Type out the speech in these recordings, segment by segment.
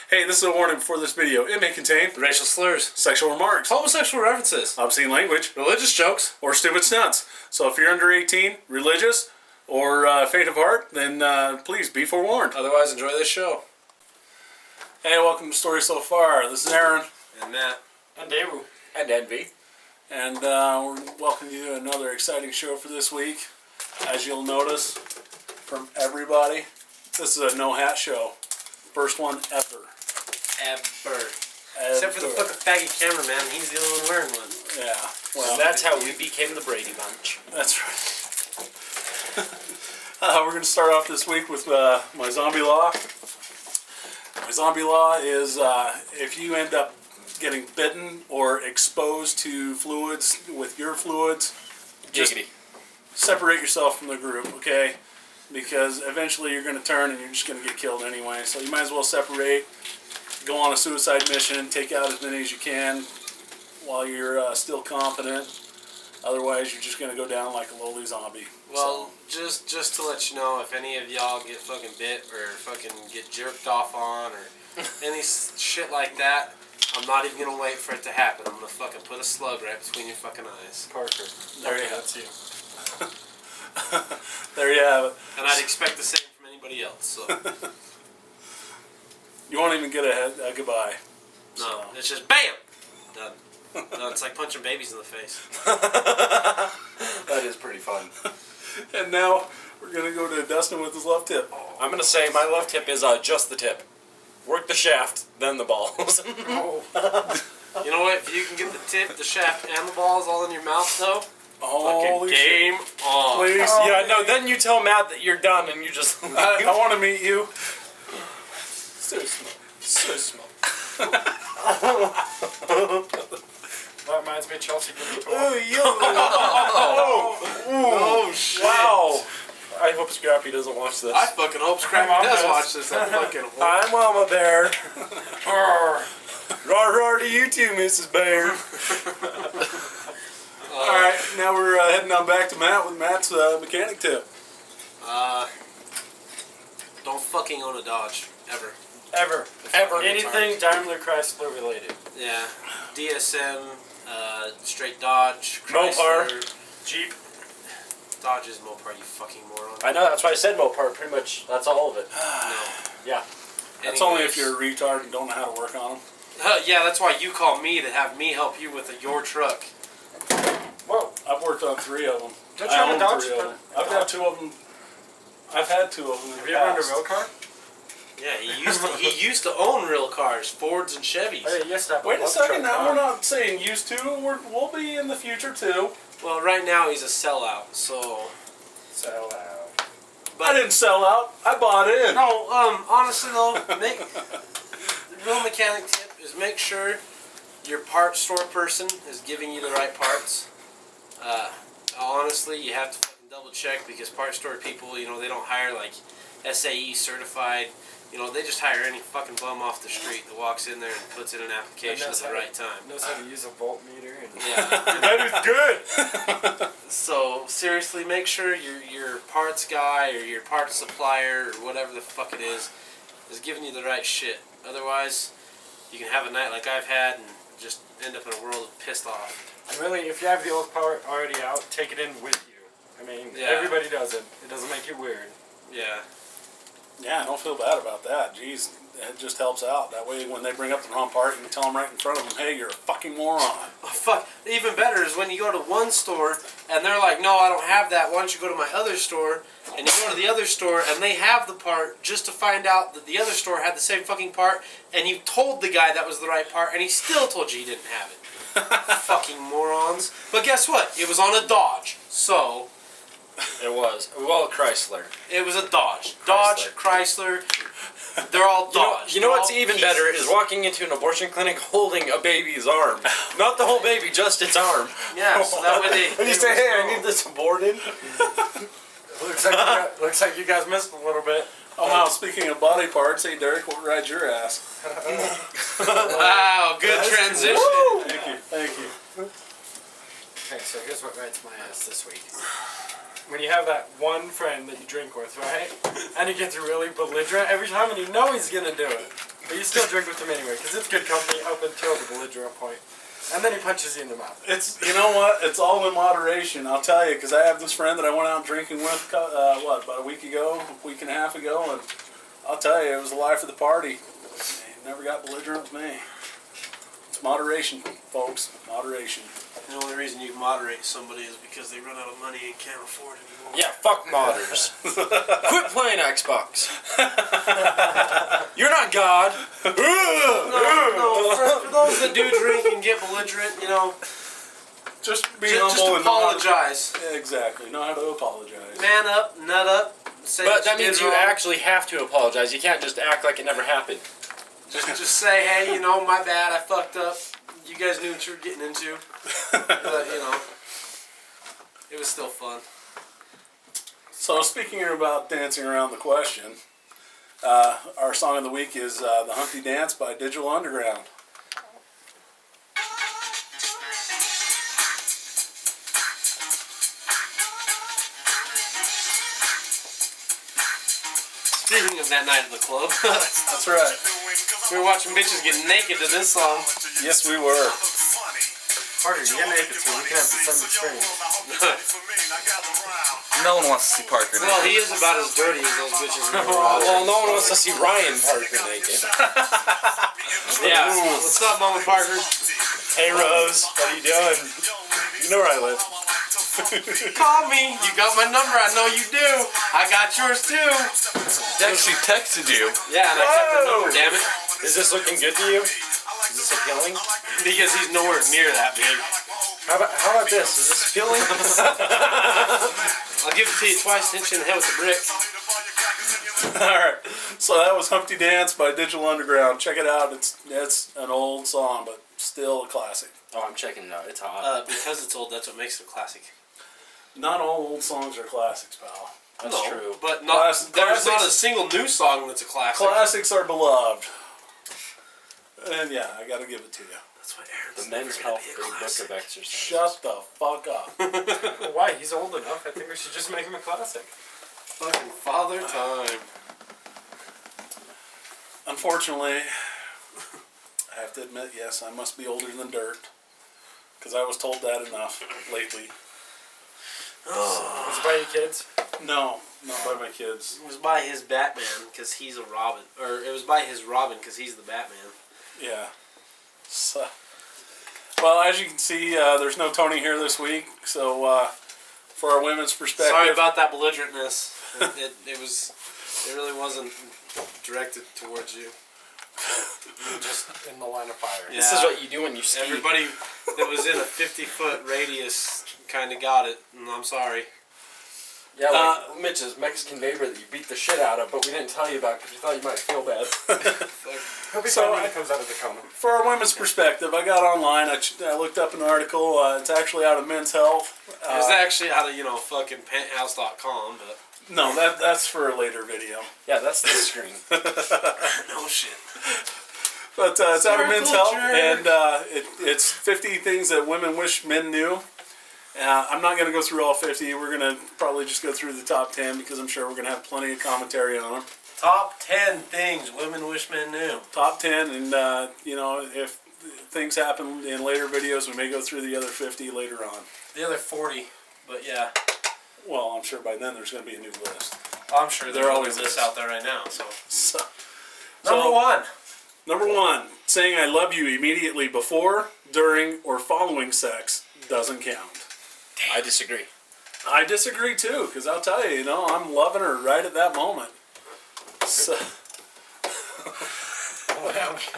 Hey, this is a warning before this video. It may contain racial slurs, sexual remarks, homosexual references, obscene language, religious jokes, or stupid stunts. So if you're under 18, religious, or faint of heart, then please be forewarned. Otherwise, enjoy this show. Hey, welcome to Story So Far. This is Aaron. And Matt. And Daru. And Envy. And we're welcoming you to another exciting show for this week. As you'll notice from everybody, this is a no-hat show. First one ever. Except for the fucking faggot cameraman, he's the only one wearing one. Yeah. Well, and that's how we became the Brady Bunch. That's right. We're going to start off this week with my zombie law. My zombie law is if you end up getting bitten or exposed to fluids with your fluids, just separate yourself from the group, okay? Because eventually you're going to turn and you're just going to get killed anyway. So you might as well separate, go on a suicide mission, take out as many as you can while you're still confident. Otherwise, you're just going to go down like a lowly zombie. Well, just to let you know, if any of y'all get fucking bit or fucking get jerked off on or any shit like that, I'm not even going to wait for it to happen. I'm going to fucking put a slug right between your fucking eyes. Parker. There you have it. There you have it. And I'd expect the same from anybody else, so. You won't even get a goodbye. No, so. It's just BAM! Done. No, it's like punching babies in the face. That is pretty fun. And now we're going to go to Dustin with his left tip. I'm going to say my left tip is just the tip. Work the shaft, then the balls. You know what? If you can get the tip, the shaft, and the balls all in your mouth, though, Holy game on. Please. Yeah, no, then you tell Matt that you're done and you just... I want to meet you. So small. So small. That reminds me of Chelsea. Oh, shit. Wow. I hope Scrappy doesn't watch this. I fucking hope Scrappy does watch this. I'm fucking Hi, Mama Bear. Roar, roar to you too, Mrs. Bear. Alright, now we're heading on back to Matt with Matt's mechanic tip. Don't fucking own a Dodge. Ever. Ever. Anything Daimler Chrysler related. Yeah. DSM, straight Dodge, Mopar. Chrysler. Jeep. Dodge is Mopar, you fucking moron. I know, that's why I said Mopar. Pretty much, that's all of it. No. Yeah. That's only if you're a retard and don't know how to work on them. Yeah, that's why you call me to have me help you with your truck. Well, I've worked on 3 of them. Don't you have a Dodge? 3 of them. I've got 2 of them. I've had 2 of them. Have you ever owned a real car? Yeah, he used to own real cars, Fords and Chevys. Oh, yeah, yes, Wait a second, now we're not saying used to. We'll be in the future too. Well, right now he's a sellout, so... Sell out. I didn't sell out. I bought in. No, honestly though, the real mechanic tip is make sure your parts store person is giving you the right parts. Honestly, you have to fucking double check because parts store people, you know, they don't hire like SAE certified. You know, they just hire any fucking bum off the street that walks in there and puts in an application at the right time. Knows how to use a voltmeter. And Yeah. That is good. So, seriously, make sure your parts guy or your parts supplier or whatever the fuck it is giving you the right shit. Otherwise, you can have a night like I've had and just end up in a world of pissed off. And really, if you have the old part already out, take it in with you. I mean, everybody does it. It doesn't make it weird. Yeah. Yeah, don't feel bad about that. Jeez, it just helps out. That way, when they bring up the wrong part, you can tell them right in front of them, hey, you're a fucking moron. Oh, fuck. Even better is when you go to one store and they're like, no, I don't have that. Why don't you go to my other store? And you go to the other store and they have the part just to find out that the other store had the same fucking part and you told the guy that was the right part and he still told you he didn't have it. Fucking morons. But guess what? It was on a Dodge. So... It was. Well, Chrysler. It was a Dodge. Dodge, Chrysler. They're all Dodge. You know what's even better is walking into an abortion clinic holding a baby's arm. Not the whole baby, just its arm. Yeah, so that way they... And you say, hey, I need this aborted. looks like you guys missed a little bit. Oh, wow, speaking of body parts, hey, Derek, what rides your ass? Wow, good transition. Woo! Thank you. Okay, so here's what rides my ass this week. when you have that one friend that you drink with, right? And he gets really belligerent every time, and you know he's gonna do it, but you still drink with him anyway because it's good company up until the belligerent point, and then he punches you in the mouth. It's, you know what? It's all in moderation. I'll tell you, because I have this friend that I went out drinking with, about a week and a half ago, and I'll tell you, it was the life of the party. He never got belligerent with me. It's moderation, folks. Moderation. The only reason you moderate somebody is because they run out of money and can't afford it anymore. Yeah, fuck modders. Quit playing Xbox. You're not God. No, for those that do drink and get belligerent, you know, Just be just humble and apologize. Yeah, exactly. Know how to apologize. Man up, nut up. Say But what that means did you wrong. actually have to apologize. You can't just act like it never happened. Just say, hey, you know, my bad, I fucked up. You guys knew what you were getting into. But, you know, it was still fun. So speaking about dancing around the question, our song of the week is The Humpty Dance by Digital Underground. Speaking of that night at the club, That's right. we were watching bitches get naked to this song. Yes, we were. Parker, you get naked so we can have the same experience. No one wants to see Parker naked. Well, he is about as dirty as those bitches. Well, no one wants to see Ryan Parker naked. Yeah. What's up, Mama Parker? Hey, Rose. What are you doing? You know where I live. Call me. You got my number. I know you do. I got yours too. She texted you. Yeah, and I kept the number. Damn it. Is this looking good to you? Is this appealing? Because he's nowhere near that big. How about this? Is this appealing? I'll give it to you twice. Hit you in the head with a brick. Alright, so that was Humpty Dance by Digital Underground. Check it out. It's an old song, but still a classic. Oh, I'm checking it out. It's hot. Because it's old, that's what makes it a classic. Not all old songs are classics, pal. That's true. But not, there's Classics- not a single new song that's a classic. Classics are beloved. And yeah, I gotta give it to you. That's what Aaron's The Men's never gonna Health be a Grade Book classic. of Exercise. Shut the fuck up. Why? He's old enough. I think we should just make him a classic. Fucking father time. Unfortunately, I have to admit, yes, I must be older than dirt. Because I was told that enough lately. Was it by your kids? No, not by my kids. It was by his Batman because he's a Robin, or it was by his Robin because he's the Batman. Yeah. So, well, as you can see, there's no Tony here this week. So, for our women's perspective, Sorry about that belligerentness. It really wasn't directed towards you. You're just in the line of fire. Yeah. This is what you do when you ski. Everybody that was in a 50-foot radius kind of got it, and I'm sorry. Yeah, like Mitch's Mexican neighbor that you beat the shit out of, but we didn't tell you about because we thought you might feel bad. He'll be So fine when I- he comes out of the coma. for our women's perspective, I got online. I looked up an article. It's actually out of Men's Health. It was actually out of, fucking penthouse.com, but No, that's for a later video. Yeah, that's the screen. no shit. But it's out of Men's Circle Health, jerk. and it's 50 things that women wish men knew. I'm not going to go through all 50. We're going to probably just go through the top 10 because I'm sure we're going to have plenty of commentary on them. Top 10 things women wish men knew. Top 10, and if things happen in later videos, we may go through the other 50 later on. The other 40, but yeah. Well, I'm sure by then there's going to be a new list. I'm sure There there's always always this is. out there right now, so. So, Number one. Number one, saying I love you immediately before, during, or following sex doesn't count. I disagree. I disagree too, because I'll tell you, I'm loving her right at that moment. So,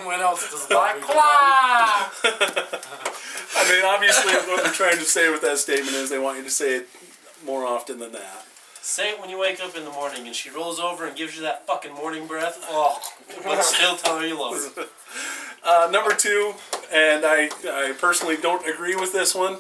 When else does Black that? I mean, obviously, what they're trying to say with that statement is they want you to say it more often than that. Say it when you wake up in the morning and she rolls over and gives you that fucking morning breath. Oh, but still tell her you love her. Number two, and I personally don't agree with this one,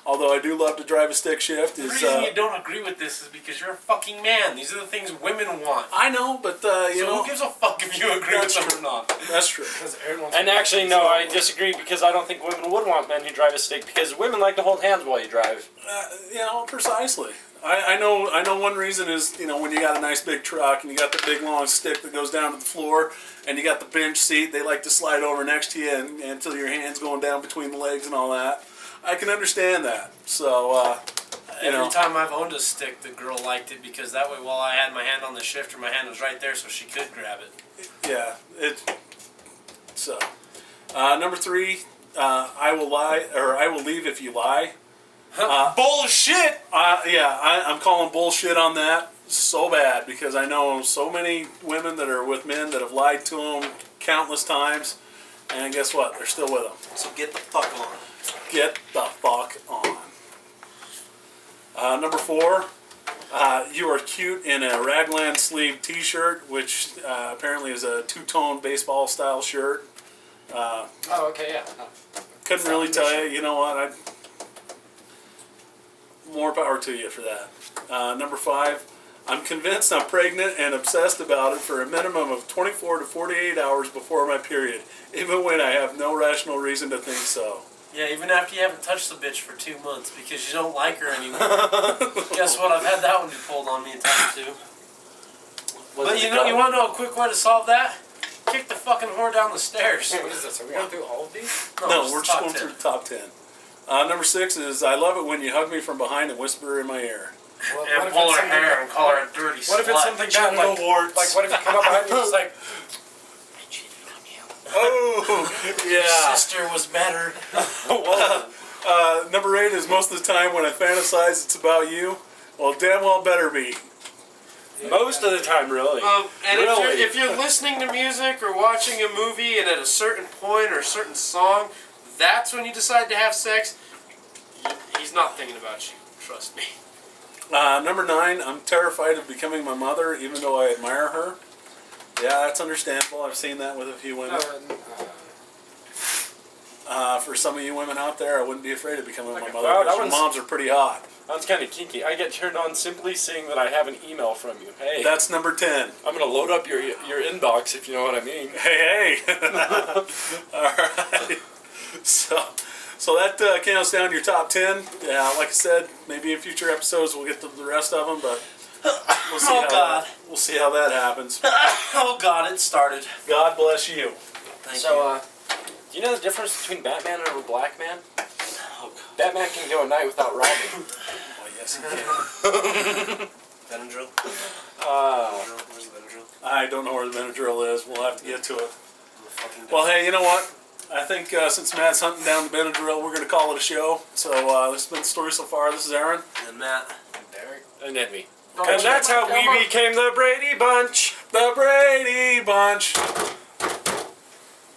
although I do love to drive a stick shift, The is... reason you don't agree with this is because you're a fucking man. These are the things women want. I know, but, So who gives a fuck if you agree with That's them true. or not? That's true. Because Aaron wants And to- actually, no, I disagree because I don't think women would want men who drive a stick because women like to hold hands while you drive. Precisely. I know one reason is, when you got a nice big truck and you got the big long stick that goes down to the floor and you got the bench seat, they like to slide over next to you and until your hand's going down between the legs and all that. I can understand that. So, Every time I've owned a stick, the girl liked it because that way while I had my hand on the shifter, my hand was right there so she could grab it. Yeah. So, number 3, I will leave if you lie. Bullshit! I'm calling bullshit on that so bad because I know so many women that are with men that have lied to them countless times, and guess what? They're still with them. So get the fuck on. Get the fuck on. Number 4, you are cute in a raglan sleeve T-shirt, which apparently is a two-tone baseball style shirt. Oh, okay, yeah. Couldn't really tell you. You know what? More power to you for that. Number 5, I'm convinced I'm pregnant and obsessed about it for a minimum of 24 to 48 hours before my period, even when I have no rational reason to think so. Yeah, even after you haven't touched the bitch for 2 months because you don't like her anymore. Guess what? I've had that one pulled on me a time too. But you want to know a quick way to solve that? Kick the fucking whore down the stairs. What is this? Are we going through all of these? No, we're just going through the top 10. Number 6 is I love it when you hug me from behind and whisper in my ear. Well, And pull her hair and call her a dirty slut. What if it's something bad, like what if you come up behind me and it's like, Oh, yeah. Sister was better. Number 8 is most of the time when I fantasize it's about you. Well, damn well better be. Most of the time, really. And Really? if you're listening to music or watching a movie and at a certain point or a certain song, that's when you decide to have sex, he's not thinking about you. Trust me. Number 9, I'm terrified of becoming my mother, even though I admire her. Yeah, that's understandable. I've seen that with a few women. For some of you women out there, I wouldn't be afraid of becoming my mother wow, because that your one's- moms are pretty hot. That's kind of kinky. I get turned on simply seeing that I have an email from you. Hey, That's number 10. I'm going to load up your inbox if you know what I mean. Hey. All right. So that counts down your top 10. Yeah, like I said, maybe in future episodes we'll get to the rest of them, but we'll see we'll see how that happens. Oh God, it started. God bless you. Thank you. So, do you know the difference between Batman and a black man? Oh, God. Batman can go a night without robbing. Oh, yes, he can. Benadryl? Where's the Benadryl? I don't know where the Benadryl is. We'll have to get to it. Fucking Well, hey, you know what? I think since Matt's hunting down the Benadryl, we're going to call it a show. So this has been the story so far. This is Aaron. And Matt. Derek? And Edmy. Oh, And that's how we became the Brady Bunch. The Brady Bunch.